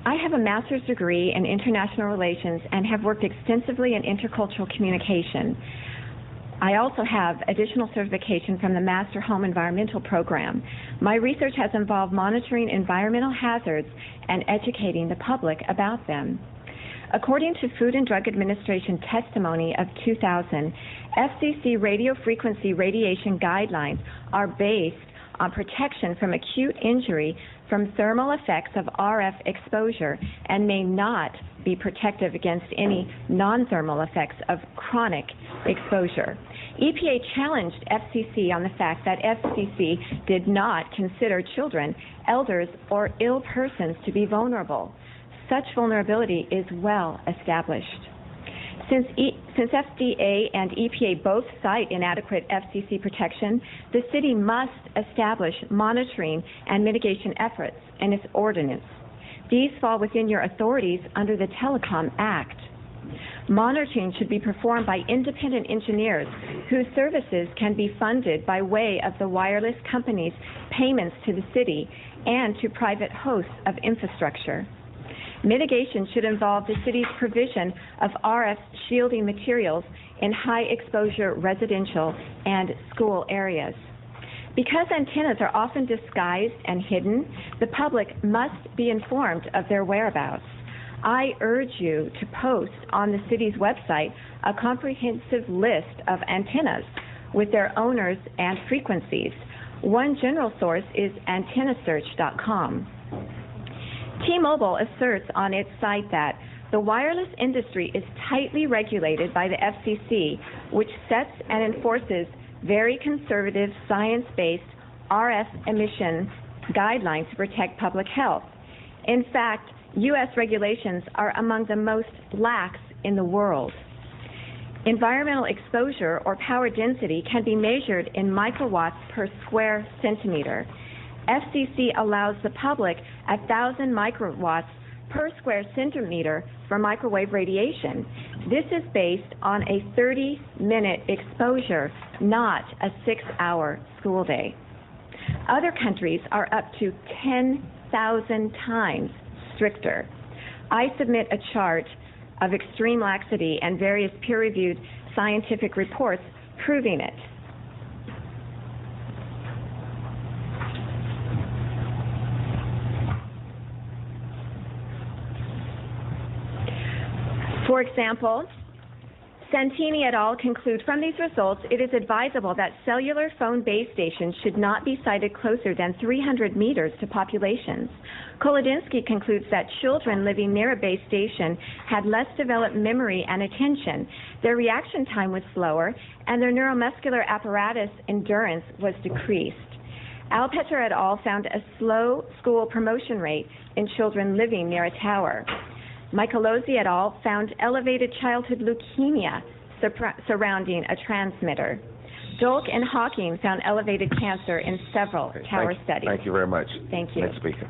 I have a master's degree in international relations and have worked extensively in intercultural communication. I also have additional certification from the Master Home Environmental Program. My research has involved monitoring environmental hazards and educating the public about them. According to Food and Drug Administration testimony of 2000, FCC radiofrequency radiation guidelines are based on protection from acute injury from thermal effects of RF exposure and may not be protective against any non-thermal effects of chronic exposure. EPA challenged FCC on the fact that FCC did not consider children, elders, or ill persons to be vulnerable. Such vulnerability is well established. Since FDA and EPA both cite inadequate FCC protection, the city must establish monitoring and mitigation efforts in its ordinance. These fall within your authorities under the Telecom Act. Monitoring should be performed by independent engineers whose services can be funded by way of the wireless company's payments to the city and to private hosts of infrastructure. Mitigation should involve the city's provision of RF shielding materials in high-exposure residential and school areas. Because antennas are often disguised and hidden, the public must be informed of their whereabouts. I urge you to post on the city's website a comprehensive list of antennas with their owners and frequencies. One general source is antennasearch.com. T-Mobile asserts on its site that the wireless industry is tightly regulated by the FCC, which sets and enforces very conservative, science-based RF emission guidelines to protect public health. In fact, U.S. regulations are among the most lax in the world. Environmental exposure or power density can be measured in microwatts per square centimeter. FCC allows the public 1,000 microwatts per square centimeter for microwave radiation. This is based on a 30-minute exposure, not a 6-hour school day. Other countries are up to 10,000 times stricter. I submit a chart of extreme laxity and various peer-reviewed scientific reports proving it. For example, Santini et al. Conclude from these results, it is advisable that cellular phone base stations should not be sited closer than 300 meters to populations. Kolodinsky concludes that children living near a base station had less developed memory and attention, their reaction time was slower, and their neuromuscular apparatus endurance was decreased. Alpeter et al. Found a slow school promotion rate in children living near a tower. Michelozzi et al. Found elevated childhood leukemia surrounding a transmitter. Dolk and Hawking found elevated cancer in several tower studies. Thank you very much. Thank you. Next speaker.